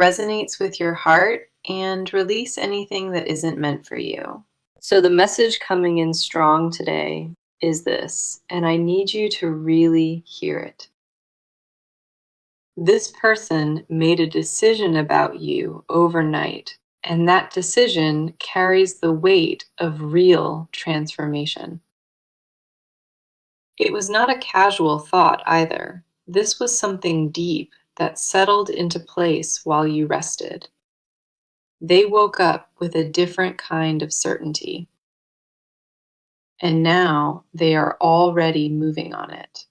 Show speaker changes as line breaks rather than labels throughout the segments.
resonates with your heart and release anything that isn't meant for you.
So the message coming in strong today is this, and I need you to really hear it. This person made a decision about you overnight, and that decision carries the weight of real transformation. It was not a casual thought either. This was something deep that settled into place while you rested. They woke up with a different kind of certainty, and now they are already moving on it.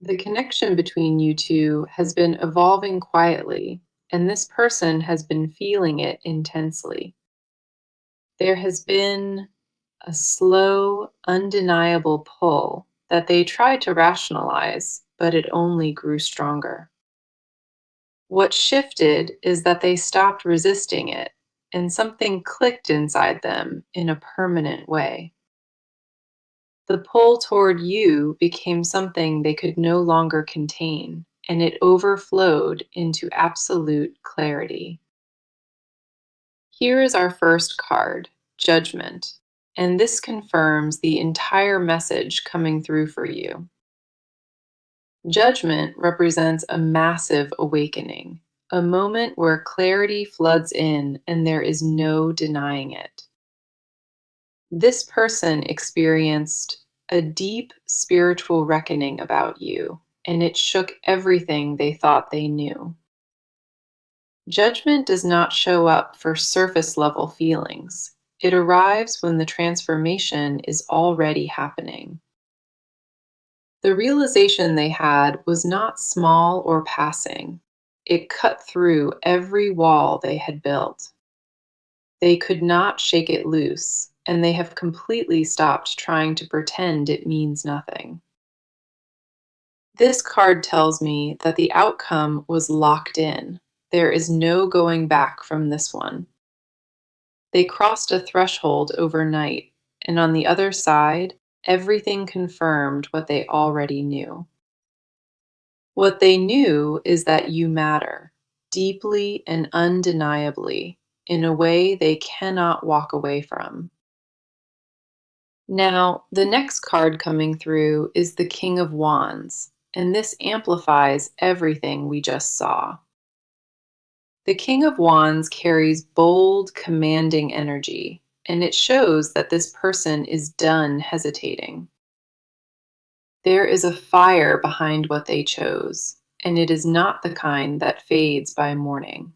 The connection between you two has been evolving quietly, and this person has been feeling it intensely. There has been a slow, undeniable pull that they tried to rationalize, but it only grew stronger. What shifted is that they stopped resisting it, and something clicked inside them in a permanent way. The pull toward you became something they could no longer contain, and it overflowed into absolute clarity. Here is our first card, Judgment, and this confirms the entire message coming through for you. Judgment represents a massive awakening, a moment where clarity floods in and there is no denying it. This person experienced a deep spiritual reckoning about you, and it shook everything they thought they knew. Judgment does not show up for surface level feelings. It arrives when the transformation is already happening. The realization they had was not small or passing. It cut through every wall they had built. They could not shake it loose, and they have completely stopped trying to pretend it means nothing. This card tells me that the outcome was locked in. There is no going back from this one. They crossed a threshold overnight, and on the other side, everything confirmed what they already knew. What they knew is that you matter, deeply and undeniably, in a way they cannot walk away from. Now, the next card coming through is the King of Wands, and this amplifies everything we just saw. The King of Wands carries bold, commanding energy, and it shows that this person is done hesitating. There is a fire behind what they chose, and it is not the kind that fades by morning.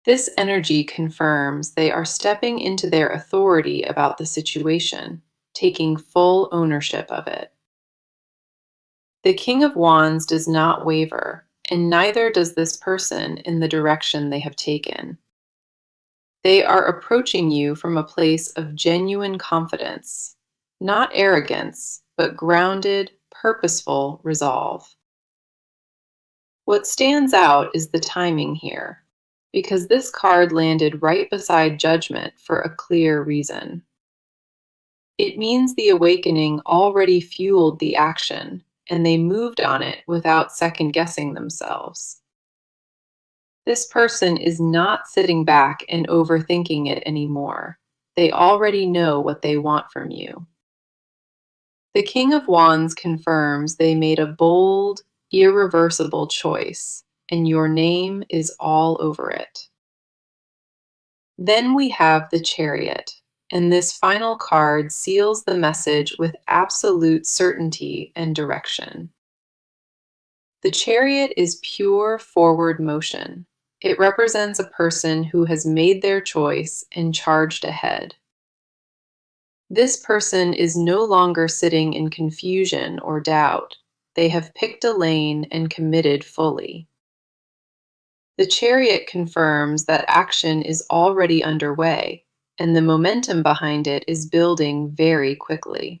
This energy confirms they are stepping into their authority about the situation, taking full ownership of it. The King of Wands does not waver, and neither does this person in the direction they have taken. They are approaching you from a place of genuine confidence, not arrogance, but grounded, purposeful resolve. What stands out is the timing here, because this card landed right beside Judgment for a clear reason. It means the awakening already fueled the action, and they moved on it without second-guessing themselves. This person is not sitting back and overthinking it anymore. They already know what they want from you. The King of Wands confirms they made a bold, irreversible choice, and your name is all over it. Then we have the Chariot, and this final card seals the message with absolute certainty and direction. The Chariot is pure forward motion. It represents a person who has made their choice and charged ahead. This person is no longer sitting in confusion or doubt. They have picked a lane and committed fully. The Chariot confirms that action is already underway, and the momentum behind it is building very quickly.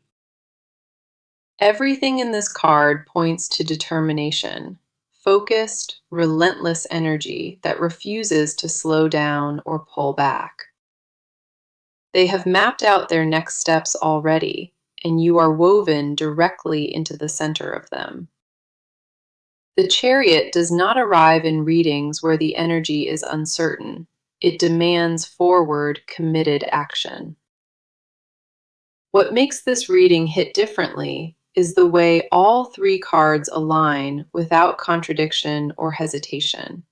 Everything in this card points to determination, focused, relentless energy that refuses to slow down or pull back. They have mapped out their next steps already, and you are woven directly into the center of them. The Chariot does not arrive in readings where the energy is uncertain. It demands forward, committed action. What makes this reading hit differently is the way all three cards align without contradiction or hesitation.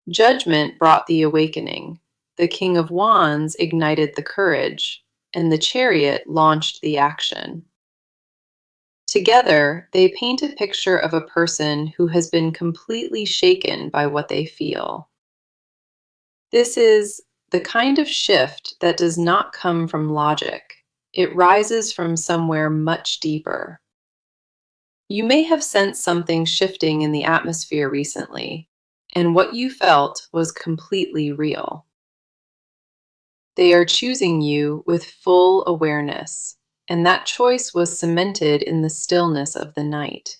Judgment brought the awakening, the King of Wands ignited the courage, and the Chariot launched the action. Together, they paint a picture of a person who has been completely shaken by what they feel. This is the kind of shift that does not come from logic. It rises from somewhere much deeper. You may have sensed something shifting in the atmosphere recently, and what you felt was completely real. They are choosing you with full awareness, and that choice was cemented in the stillness of the night.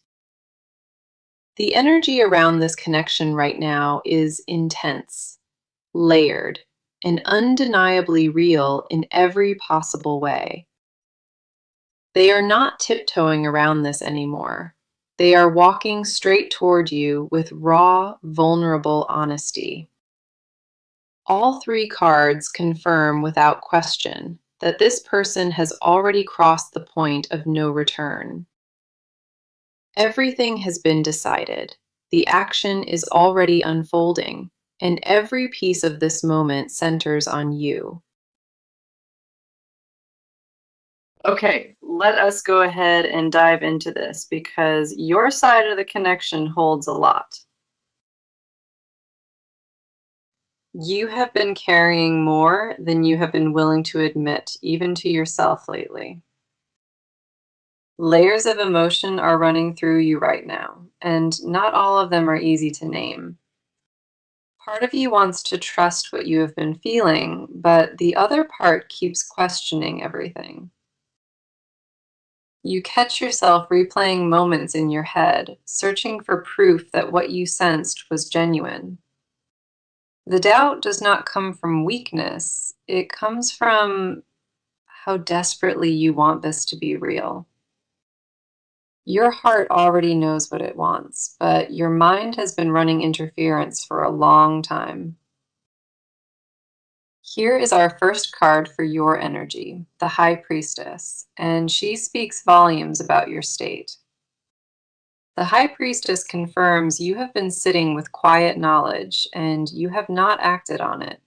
The energy around this connection right now is intense, layered, and undeniably real in every possible way. They are not tiptoeing around this anymore. They are walking straight toward you with raw, vulnerable honesty. All three cards confirm without question that this person has already crossed the point of no return. Everything has been decided. The action is already unfolding, and every piece of this moment centers on you. Okay, let us go ahead and dive into this because your side of the connection holds a lot. You have been carrying more than you have been willing to admit, even to yourself lately. Layers of emotion are running through you right now, and not all of them are easy to name. Part of you wants to trust what you have been feeling, but the other part keeps questioning everything. You catch yourself replaying moments in your head, searching for proof that what you sensed was genuine. The doubt does not come from weakness, it comes from how desperately you want this to be real. Your heart already knows what it wants, but your mind has been running interference for a long time. Here is our first card for your energy, the High Priestess, and she speaks volumes about your state. The High Priestess confirms you have been sitting with quiet knowledge and you have not acted on it.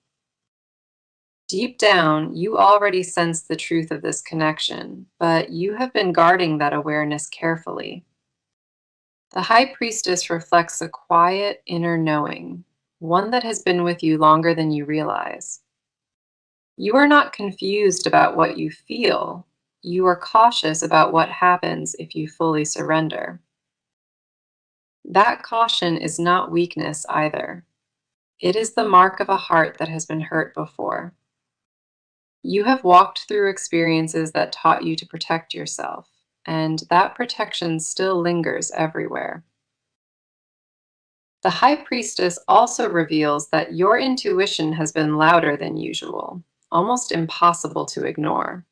Deep down, you already sense the truth of this connection, but you have been guarding that awareness carefully. The High Priestess reflects a quiet inner knowing, one that has been with you longer than you realize. You are not confused about what you feel. You are cautious about what happens if you fully surrender. That caution is not weakness either. It is the mark of a heart that has been hurt before. You have walked through experiences that taught you to protect yourself, and that protection still lingers everywhere. The High Priestess also reveals that your intuition has been louder than usual, almost impossible to ignore.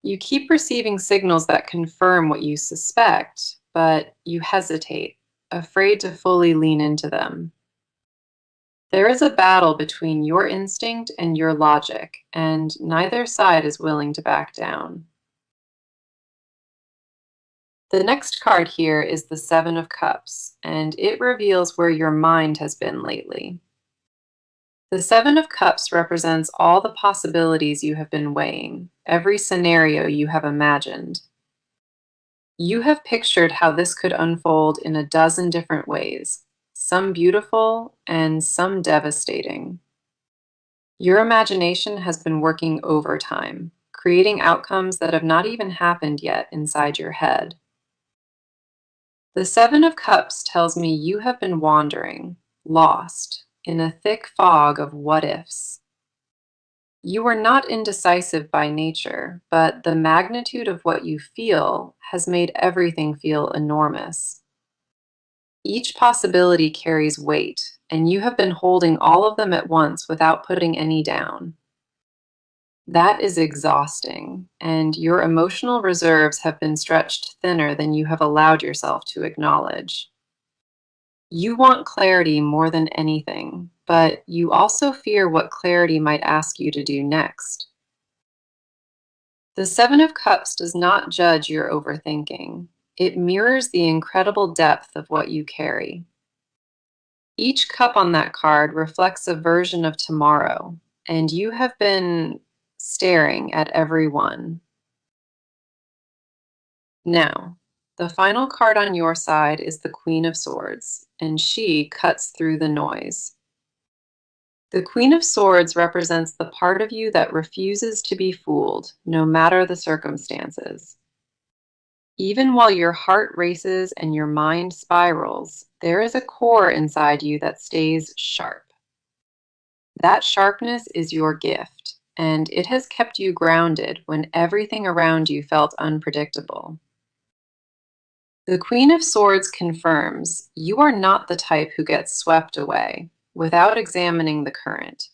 You keep receiving signals that confirm what you suspect, but you hesitate, afraid to fully lean into them. There is a battle between your instinct and your logic, and neither side is willing to back down. The next card here is the Seven of Cups, and it reveals where your mind has been lately. The Seven of Cups represents all the possibilities you have been weighing, every scenario you have imagined. You have pictured how this could unfold in a dozen different ways, some beautiful and some devastating. Your imagination has been working overtime, creating outcomes that have not even happened yet inside your head. The Seven of Cups tells me you have been wandering, lost, in a thick fog of what ifs. You are not indecisive by nature, but the magnitude of what you feel has made everything feel enormous. Each possibility carries weight, and you have been holding all of them at once without putting any down. That is exhausting, and your emotional reserves have been stretched thinner than you have allowed yourself to acknowledge. You want clarity more than anything, but you also fear what clarity might ask you to do next. The Seven of Cups does not judge your overthinking. It mirrors the incredible depth of what you carry. Each cup on that card reflects a version of tomorrow, and you have been staring at every one. Now, the final card on your side is the Queen of Swords, and she cuts through the noise. The Queen of Swords represents the part of you that refuses to be fooled, no matter the circumstances. Even while your heart races and your mind spirals, there is a core inside you that stays sharp. That sharpness is your gift, and it has kept you grounded when everything around you felt unpredictable. The Queen of Swords confirms you are not the type who gets swept away without examining the current.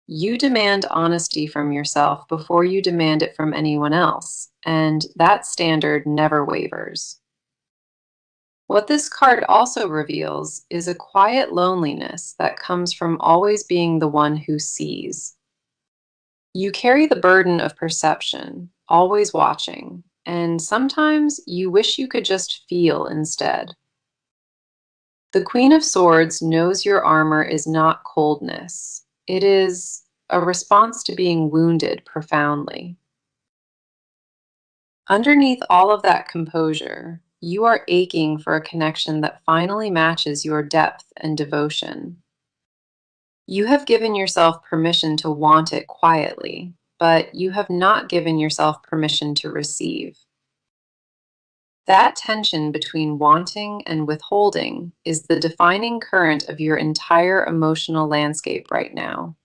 You demand honesty from yourself before you demand it from anyone else, and that standard never wavers. What this card also reveals is a quiet loneliness that comes from always being the one who sees. You carry the burden of perception, always watching, and sometimes you wish you could just feel instead. The Queen of Swords knows your armor is not coldness. It is a response to being wounded profoundly. Underneath all of that composure, you are aching for a connection that finally matches your depth and devotion. You have given yourself permission to want it quietly, but you have not given yourself permission to receive. That tension between wanting and withholding is the defining current of your entire emotional landscape right now.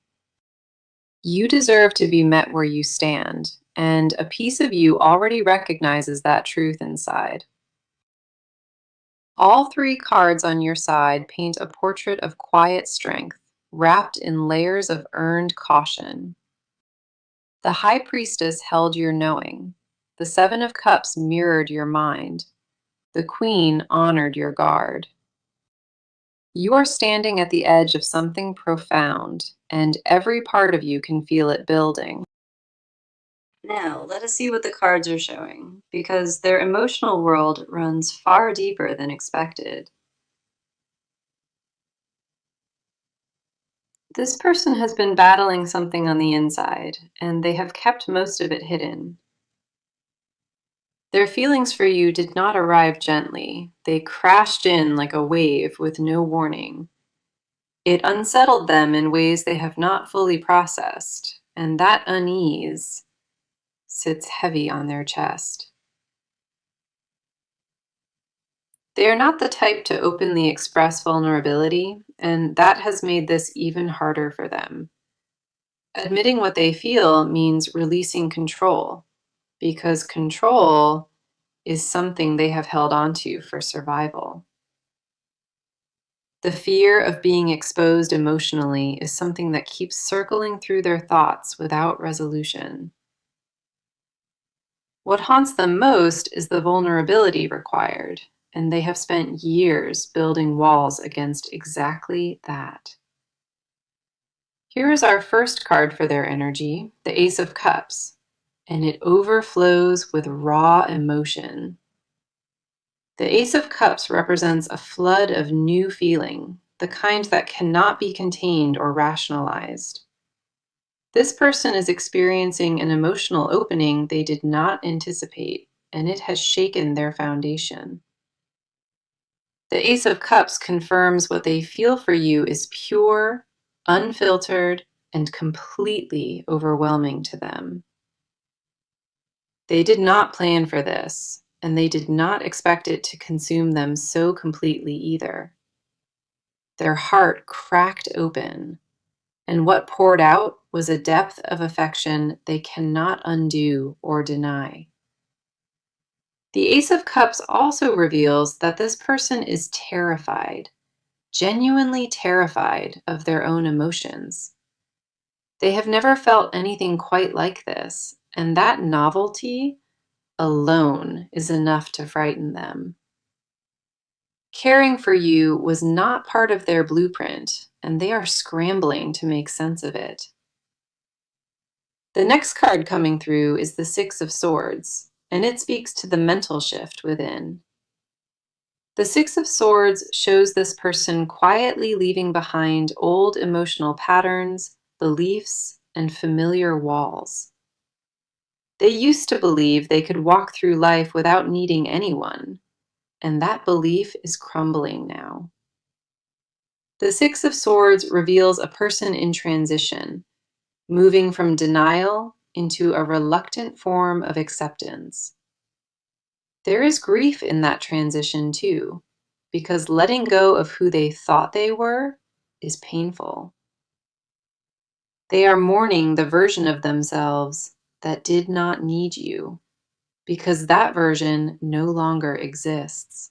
You deserve to be met where you stand, and a piece of you already recognizes that truth inside. All three cards on your side paint a portrait of quiet strength, wrapped in layers of earned caution. The High Priestess held your knowing. The Seven of Cups mirrored your mind. The Queen honored your guard. You are standing at the edge of something profound, and every part of you can feel it building. Now, let us see what the cards are showing, because their emotional world runs far deeper than expected. This person has been battling something on the inside, and they have kept most of it hidden. Their feelings for you did not arrive gently. They crashed in like a wave with no warning. It unsettled them in ways they have not fully processed, and that unease sits heavy on their chest. They are not the type to openly express vulnerability, and that has made this even harder for them. Admitting what they feel means releasing control, because control is something they have held onto for survival. The fear of being exposed emotionally is something that keeps circling through their thoughts without resolution. What haunts them most is the vulnerability required, and they have spent years building walls against exactly that. Here is our first card for their energy, the Ace of Cups, and it overflows with raw emotion. The Ace of Cups represents a flood of new feeling, the kind that cannot be contained or rationalized. This person is experiencing an emotional opening they did not anticipate, and it has shaken their foundation. The Ace of Cups confirms what they feel for you is pure, unfiltered, and completely overwhelming to them. They did not plan for this, and they did not expect it to consume them so completely either. Their heart cracked open, and what poured out was a depth of affection they cannot undo or deny. The Ace of Cups also reveals that this person is terrified, genuinely terrified of their own emotions. They have never felt anything quite like this, and that novelty alone is enough to frighten them. Caring for you was not part of their blueprint, and they are scrambling to make sense of it. The next card coming through is the Six of Swords, and it speaks to the mental shift within. The Six of Swords shows this person quietly leaving behind old emotional patterns, beliefs, and familiar walls. They used to believe they could walk through life without needing anyone, and that belief is crumbling now. The Six of Swords reveals a person in transition, moving from denial into a reluctant form of acceptance. There is grief in that transition too, because letting go of who they thought they were is painful. They are mourning the version of themselves that did not need you, because that version no longer exists.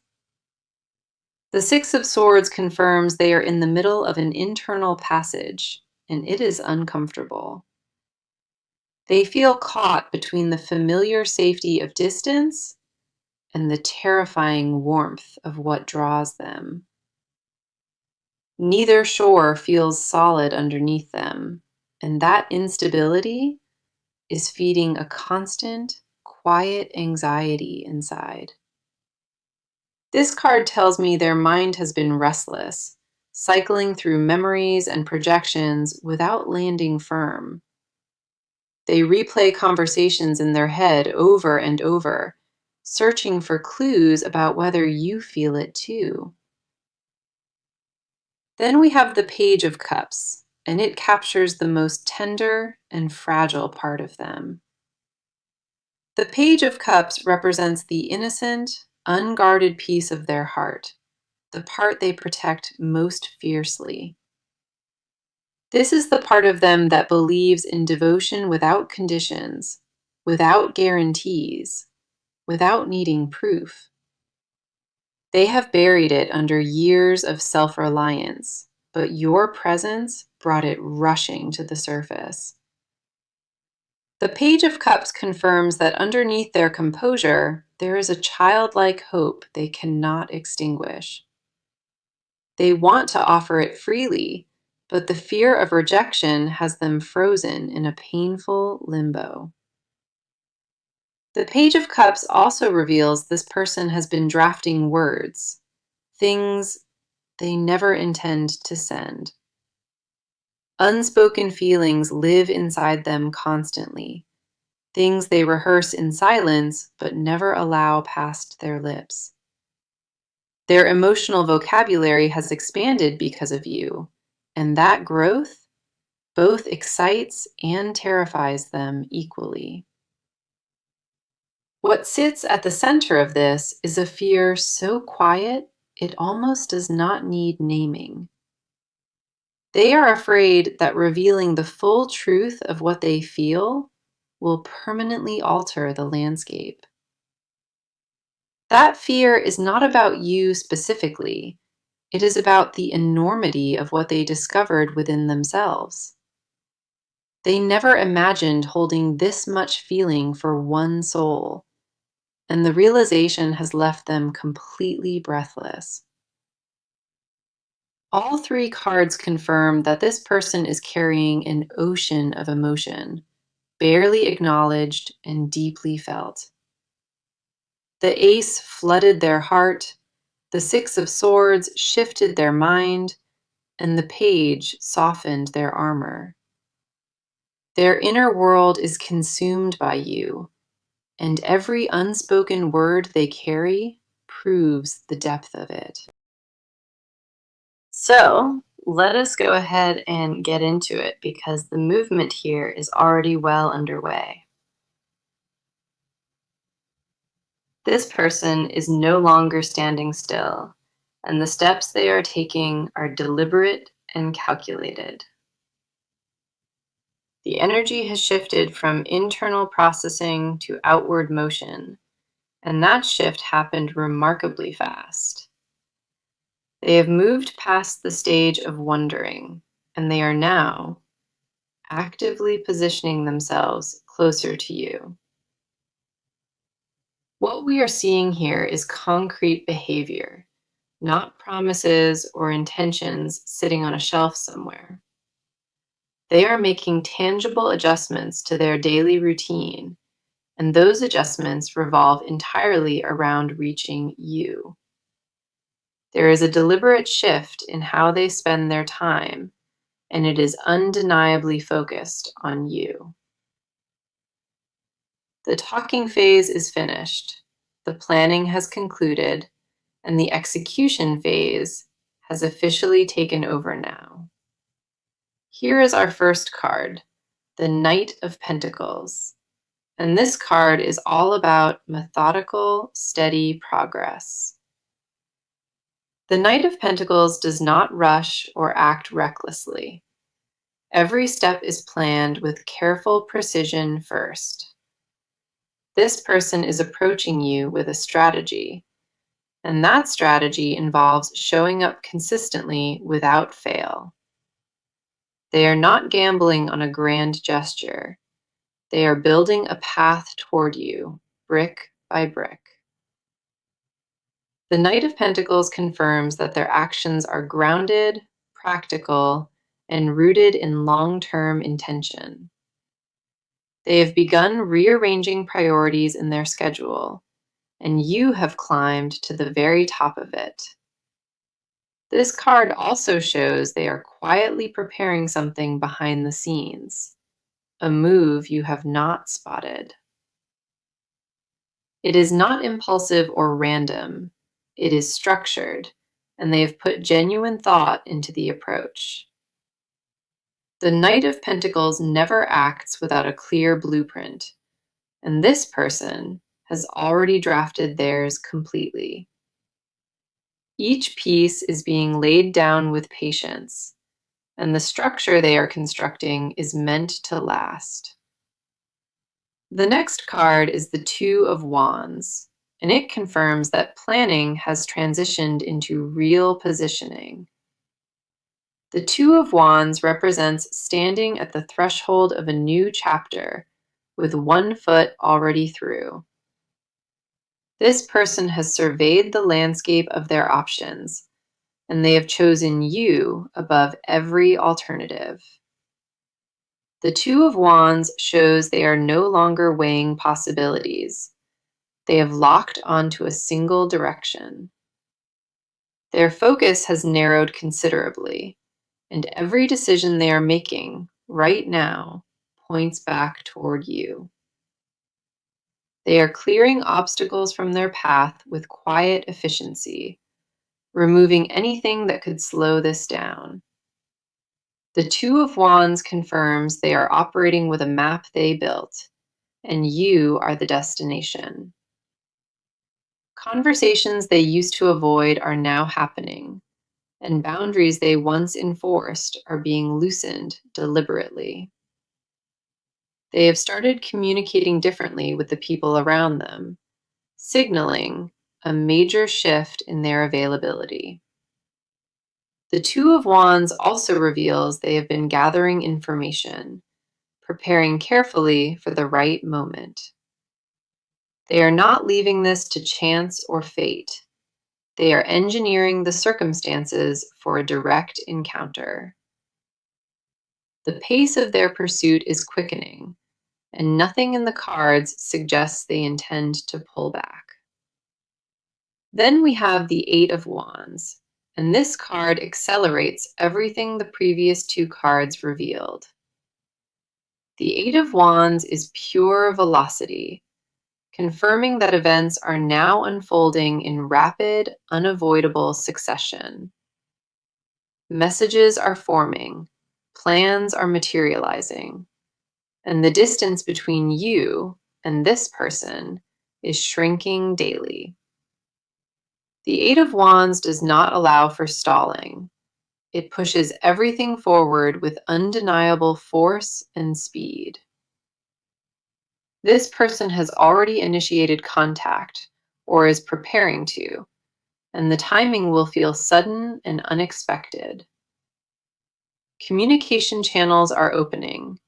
The Six of Swords confirms they are in the middle of an internal passage, and it is uncomfortable. They feel caught between the familiar safety of distance and the terrifying warmth of what draws them. Neither shore feels solid underneath them, and that instability is feeding a constant, quiet anxiety inside. This card tells me their mind has been restless, cycling through memories and projections without landing firm. They replay conversations in their head over and over, searching for clues about whether you feel it too. Then we have the Page of Cups, and it captures the most tender and fragile part of them. The Page of Cups represents the innocent, unguarded piece of their heart, the part they protect most fiercely. This is the part of them that believes in devotion without conditions, without guarantees, without needing proof. They have buried it under years of self-reliance, but your presence brought it rushing to the surface. The Page of Cups confirms that underneath their composure, there is a childlike hope they cannot extinguish. They want to offer it freely, but the fear of rejection has them frozen in a painful limbo. The Page of Cups also reveals this person has been drafting words, things they never intend to send. Unspoken feelings live inside them constantly, things they rehearse in silence but never allow past their lips. Their emotional vocabulary has expanded because of you, and that growth both excites and terrifies them equally. What sits at the center of this is a fear so quiet it almost does not need naming. They are afraid that revealing the full truth of what they feel will permanently alter the landscape. That fear is not about you specifically, it is about the enormity of what they discovered within themselves. They never imagined holding this much feeling for one soul, and the realization has left them completely breathless. All three cards confirm that this person is carrying an ocean of emotion, barely acknowledged and deeply felt. The Ace flooded their heart, the Six of Swords shifted their mind, and the Page softened their armor. Their inner world is consumed by you, and every unspoken word they carry proves the depth of it. So, let us go ahead and get into it because the movement here is already well underway. This person is no longer standing still, and the steps they are taking are deliberate and calculated. The energy has shifted from internal processing to outward motion, and that shift happened remarkably fast. They have moved past the stage of wondering, and they are now actively positioning themselves closer to you. What we are seeing here is concrete behavior, not promises or intentions sitting on a shelf somewhere. They are making tangible adjustments to their daily routine, and those adjustments revolve entirely around reaching you. There is a deliberate shift in how they spend their time, and it is undeniably focused on you. The talking phase is finished, the planning has concluded, and the execution phase has officially taken over now. Here is our first card, the Knight of Pentacles. And this card is all about methodical, steady progress. The Knight of Pentacles does not rush or act recklessly. Every step is planned with careful precision first. This person is approaching you with a strategy, and that strategy involves showing up consistently without fail. They are not gambling on a grand gesture. They are building a path toward you, brick by brick. The Knight of Pentacles confirms that their actions are grounded, practical, and rooted in long-term intention. They have begun rearranging priorities in their schedule, and you have climbed to the very top of it. This card also shows they are quietly preparing something behind the scenes, a move you have not spotted. It is not impulsive or random. It is structured, and they have put genuine thought into the approach. The Knight of Pentacles never acts without a clear blueprint, and this person has already drafted theirs completely. Each piece is being laid down with patience, and the structure they are constructing is meant to last. The next card is the Two of Wands, and it confirms that planning has transitioned into real positioning. The Two of Wands represents standing at the threshold of a new chapter, with one foot already through. This person has surveyed the landscape of their options, and they have chosen you above every alternative. The Two of Wands shows they are no longer weighing possibilities. They have locked onto a single direction. Their focus has narrowed considerably, and every decision they are making right now points back toward you. They are clearing obstacles from their path with quiet efficiency, removing anything that could slow this down. The Two of Wands confirms they are operating with a map they built, and you are the destination. Conversations they used to avoid are now happening, and boundaries they once enforced are being loosened deliberately. They have started communicating differently with the people around them, signaling a major shift in their availability. The Two of Wands also reveals they have been gathering information, preparing carefully for the right moment. They are not leaving this to chance or fate. They are engineering the circumstances for a direct encounter. The pace of their pursuit is quickening, and nothing in the cards suggests they intend to pull back. Then we have the Eight of Wands, and this card accelerates everything the previous two cards revealed. The Eight of Wands is pure velocity, confirming that events are now unfolding in rapid, unavoidable succession. Messages are forming, plans are materializing, and the distance between you and this person is shrinking daily. The Eight of Wands does not allow for stalling. It pushes everything forward with undeniable force and speed. This person has already initiated contact or is preparing to, and the timing will feel sudden and unexpected.
Communication channels are opening,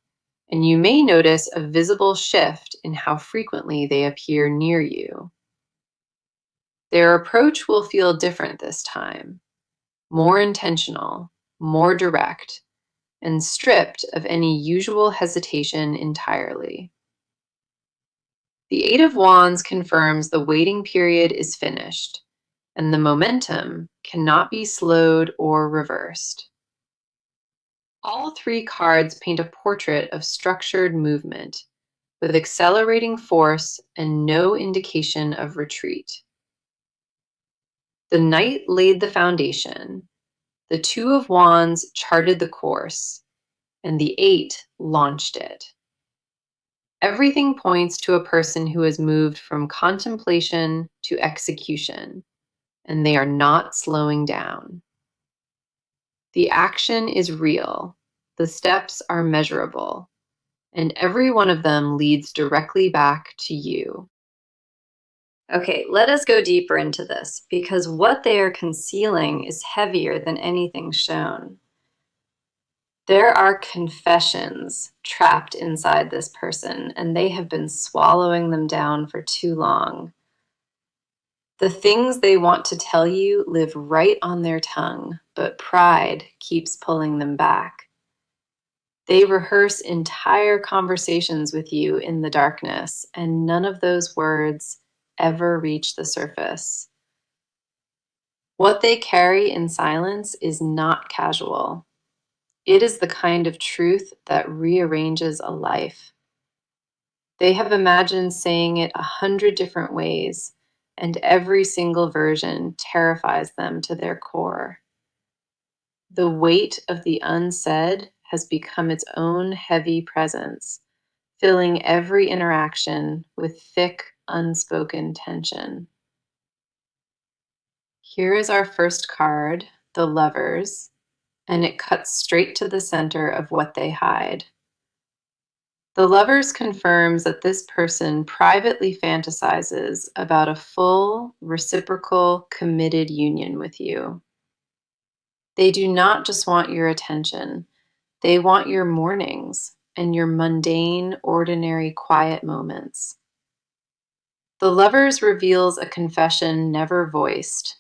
and you may notice a visible shift in how frequently they appear near you. Their approach will feel different this time, more intentional, more direct, and stripped of any usual hesitation entirely. The Eight of Wands confirms the waiting period is finished, and the momentum cannot be slowed or reversed. All three cards paint a portrait of structured movement, with accelerating force and no indication of retreat. The Knight laid the foundation, the Two of Wands charted the course, and the Eight launched it. Everything points to a person who has moved from contemplation to execution, and they are not slowing down. The action is real, the steps are measurable, and every one of them leads directly back to you.
Okay, let us go deeper into this, because what they are concealing is heavier than anything shown. There are confessions trapped inside this person, and they have been swallowing them down for too long. The things they want to tell you live right on their tongue, but pride keeps pulling them back. They rehearse entire conversations with you in the darkness, and none of those words ever reach the surface. What they carry in silence is not casual. It is the kind of truth that rearranges a life. They have imagined saying it 100 different ways, and every single version terrifies them to their core. The weight of the unsaid has become its own heavy presence, filling every interaction with thick, unspoken tension. Here is our first card, the Lovers, and it cuts straight to the center of what they hide. The Lovers confirms that this person privately fantasizes about a full, reciprocal, committed union with you. They do not just want your attention, they want your mornings and your mundane, ordinary, quiet moments. The Lovers reveals a confession never voiced.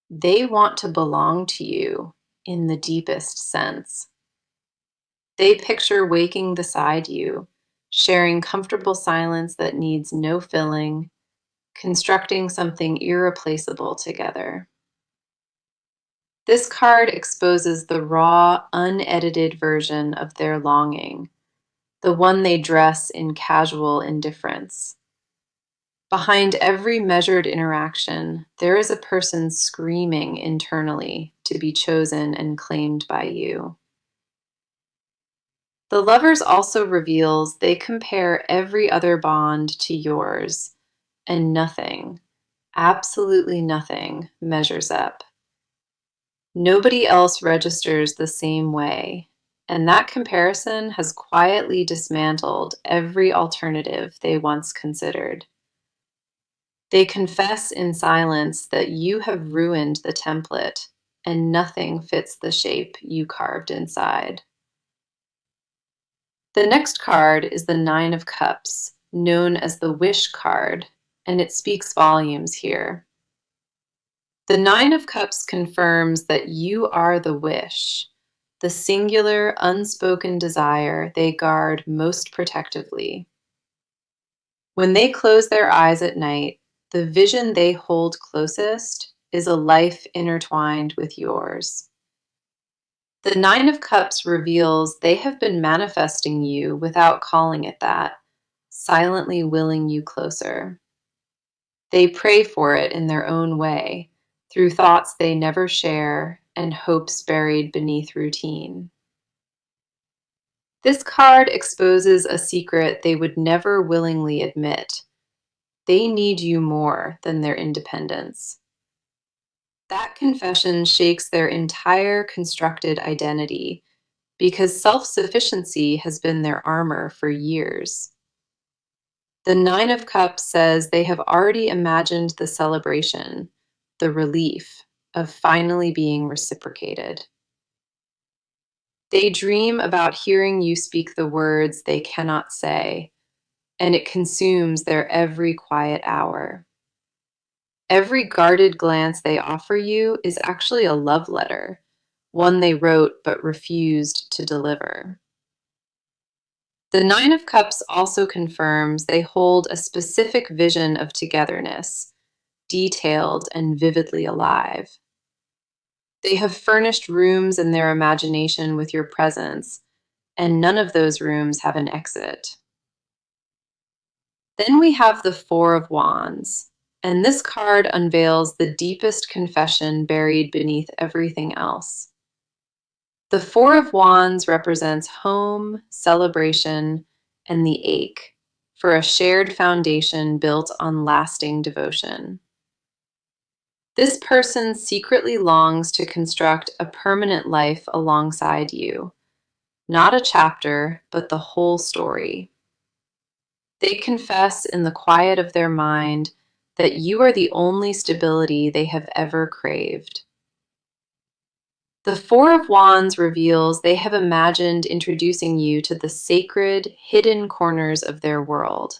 They want to belong to you in the deepest sense. They picture waking beside you, sharing comfortable silence that needs no filling, constructing something irreplaceable together. This card exposes the raw, unedited version of their longing, the one they dress in casual indifference. Behind every measured interaction, there is a person screaming internally to be chosen and claimed by you. The Lovers also reveals they compare every other bond to yours, and nothing, absolutely nothing, measures up. Nobody else registers the same way, and that comparison has quietly dismantled every alternative they once considered. They confess in silence that you have ruined the template, and nothing fits the shape you carved inside. The next card is the Nine of Cups, known as the Wish card, and it speaks volumes here. The Nine of Cups confirms that you are the wish, the singular, unspoken desire they guard most protectively. When they close their eyes at night, the vision they hold closest is a life intertwined with yours. The Nine of Cups reveals they have been manifesting you without calling it that, silently willing you closer. They pray for it in their own way, through thoughts they never share and hopes buried beneath routine. This card exposes a secret they would never willingly admit. They need you more than their independence. That confession shakes their entire constructed identity because self-sufficiency has been their armor for years. The Nine of Cups says they have already imagined the celebration, the relief of finally being reciprocated.
They dream about hearing you speak the words they cannot say, and it consumes their every quiet hour. Every guarded glance they offer you is actually a love letter, one they wrote but refused to deliver. The Nine of Cups also confirms they hold a specific vision of togetherness, detailed and vividly alive. They have furnished rooms in their imagination with your presence, and none of those rooms have an exit. Then we have the Four of Wands, and this card unveils the deepest confession buried beneath everything else. The Four of Wands represents home, celebration, and the ache for a shared foundation built on lasting devotion. This person secretly longs to construct a permanent life alongside you, not a chapter, but the whole story. They confess in the quiet of their mind that you are the only stability they have ever craved. The Four of Wands reveals they have imagined introducing you to the sacred, hidden corners of their world.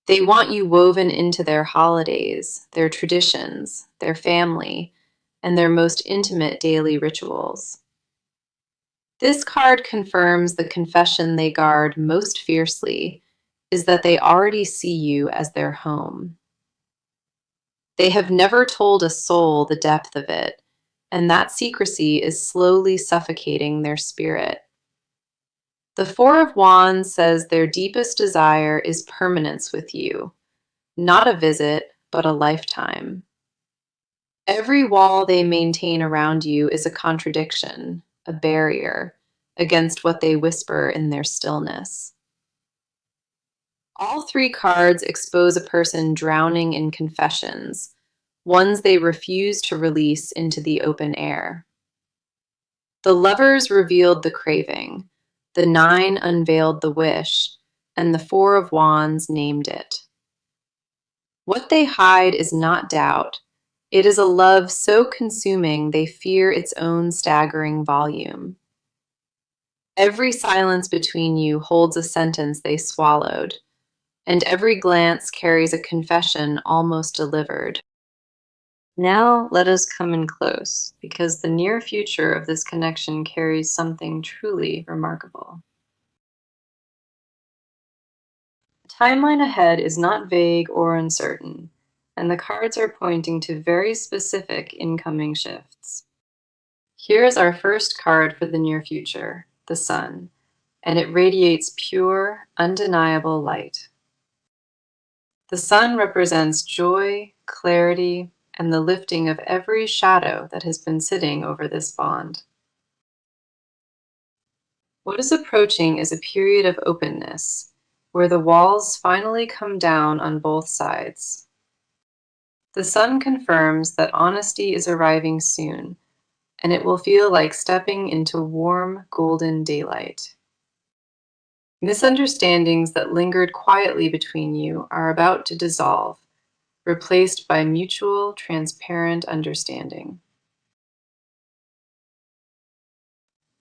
They want you woven into their holidays, their traditions, their family, and their most intimate daily rituals. This card confirms the confession they guard most fiercely is that they already see you as their home. They have never told a soul the depth of it, and that secrecy is slowly suffocating their spirit. The Four of Wands says their deepest desire is permanence with you, not a visit, but a lifetime. Every wall they maintain around you is a contradiction, a barrier against what they whisper in their stillness. All three cards expose a person drowning in confessions, ones they refuse to release into the open air. The Lovers revealed the craving, the Nine unveiled the wish, and the Four of Wands named it. What they hide is not doubt. It is a love so consuming they fear its own staggering volume. Every silence between you holds a sentence they swallowed, and every glance carries a confession almost delivered. Now let us come in close, because the near future of this connection carries something truly remarkable. The timeline ahead is not vague or uncertain, and the cards are pointing to very specific incoming shifts. Here is our first card for the near future, the Sun, and it radiates pure, undeniable light. The Sun represents joy, clarity, and the lifting of every shadow that has been sitting over this bond. What is approaching is a period of openness, where the walls finally come down on both sides. The Sun confirms that honesty is arriving soon, and it will feel like stepping into warm, golden daylight. Misunderstandings that lingered quietly between you are about to dissolve, replaced by mutual, transparent understanding.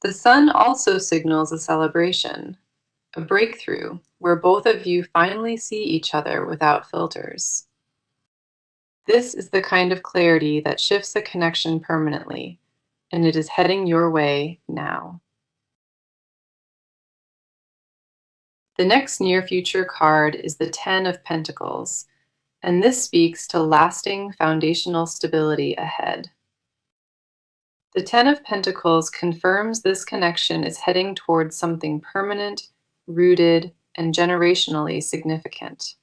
The Sun also signals a celebration, a breakthrough where both of you finally see each other without filters. This is the kind of clarity that shifts a connection permanently, and it is heading your way now. The next near future card is the Ten of Pentacles, and this speaks to lasting foundational stability ahead. The Ten of Pentacles confirms this connection is heading towards something permanent, rooted, and generationally significant.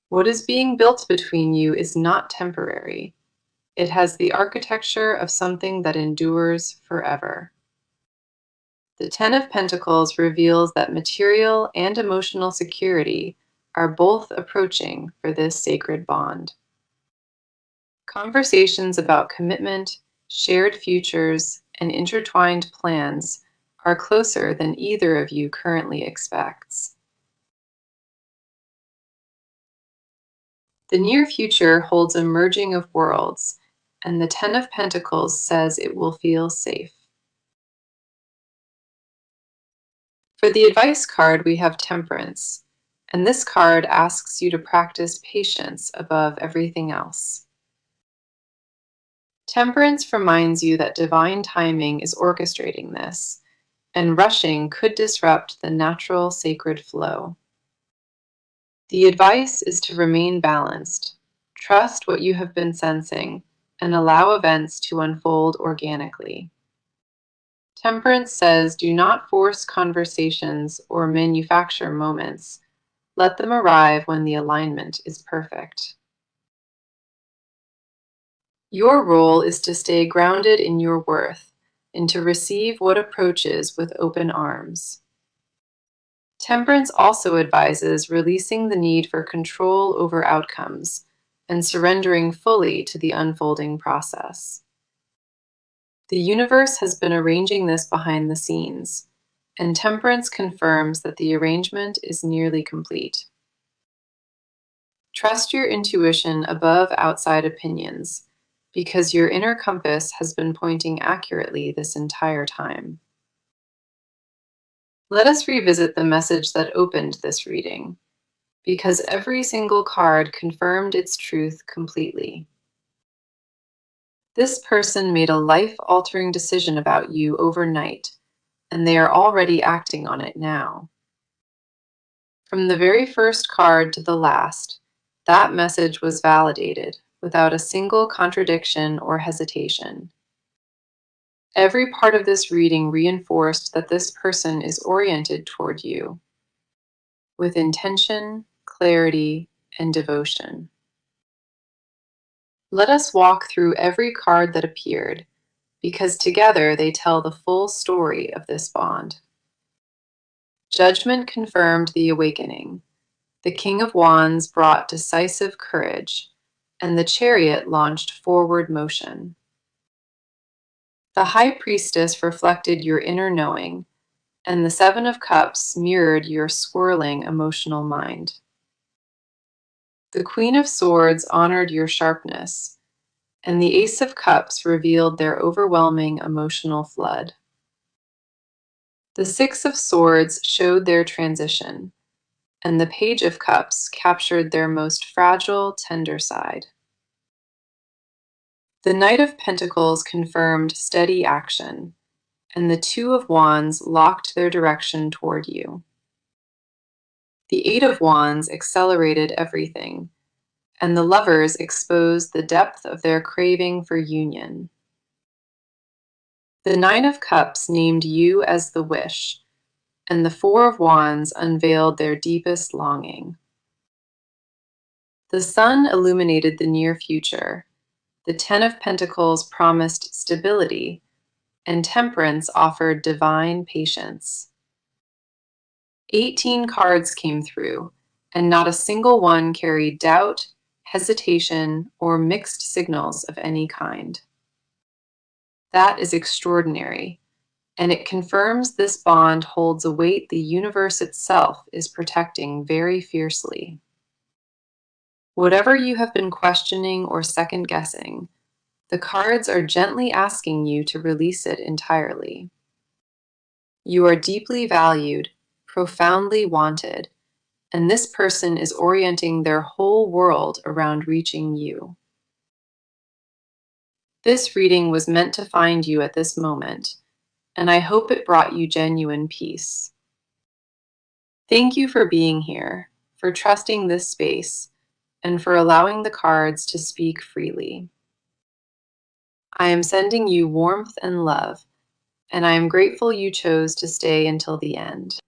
What is being built between you is not temporary. It has the architecture of something that endures forever. The Ten of Pentacles reveals that material and emotional security are both approaching for this sacred bond. Conversations about commitment, shared futures, and intertwined plans are closer than either of you currently expects. The near future holds a merging of worlds, and the Ten of Pentacles says it will feel safe.
For the advice card, we have Temperance, and this card asks you to practice patience above everything else. Temperance reminds you that divine timing is orchestrating this, and rushing could disrupt the natural sacred flow. The advice is to remain balanced, trust what you have been sensing, and allow events to unfold organically. Temperance says, do not force conversations or manufacture moments. Let them arrive when the alignment is perfect. Your role is to stay grounded in your worth and to receive what approaches with open arms. Temperance also advises releasing the need for control over outcomes and surrendering fully to the unfolding process. The universe has been arranging this behind the scenes, and Temperance confirms that the arrangement is nearly complete. Trust your intuition above outside opinions, because your inner compass has been pointing accurately this entire time. Let us revisit the message that opened this reading, because every single card confirmed its truth completely. This person made a life-altering decision about you overnight, and they are already acting on it now. From the very first card to the last, that message was validated without a single contradiction or hesitation. Every part of this reading reinforced that this person is oriented toward you with intention, clarity, and devotion. Let us walk through every card that appeared, because together they tell the full story of this bond. Judgment confirmed the awakening. The King of Wands brought decisive courage, and the Chariot launched forward motion. The High Priestess reflected your inner knowing, and the Seven of Cups mirrored your swirling emotional mind. The Queen of Swords honored your sharpness, and the Ace of Cups revealed their overwhelming emotional flood. The Six of Swords showed their transition, and the Page of Cups captured their most fragile, tender side. The Knight of Pentacles confirmed steady action, and the Two of Wands locked their direction toward you. The Eight of Wands accelerated everything, and the Lovers exposed the depth of their craving for union. The Nine of Cups named you as the wish, and the Four of Wands unveiled their deepest longing. The Sun illuminated the near future. The Ten of Pentacles promised stability, and Temperance offered divine patience. 18 cards came through, and not a single one carried doubt, hesitation, or mixed signals of any kind. That is extraordinary, and it confirms this bond holds a weight the universe itself is protecting very fiercely. Whatever you have been questioning or second-guessing, the cards are gently asking you to release it entirely. You are deeply valued, profoundly wanted, and this person is orienting their whole world around reaching you. This reading was meant to find you at this moment, and I hope it brought you genuine peace. Thank you for being here, for trusting this space, and for allowing the cards to speak freely. I am sending you warmth and love, and I am grateful you chose to stay until the end.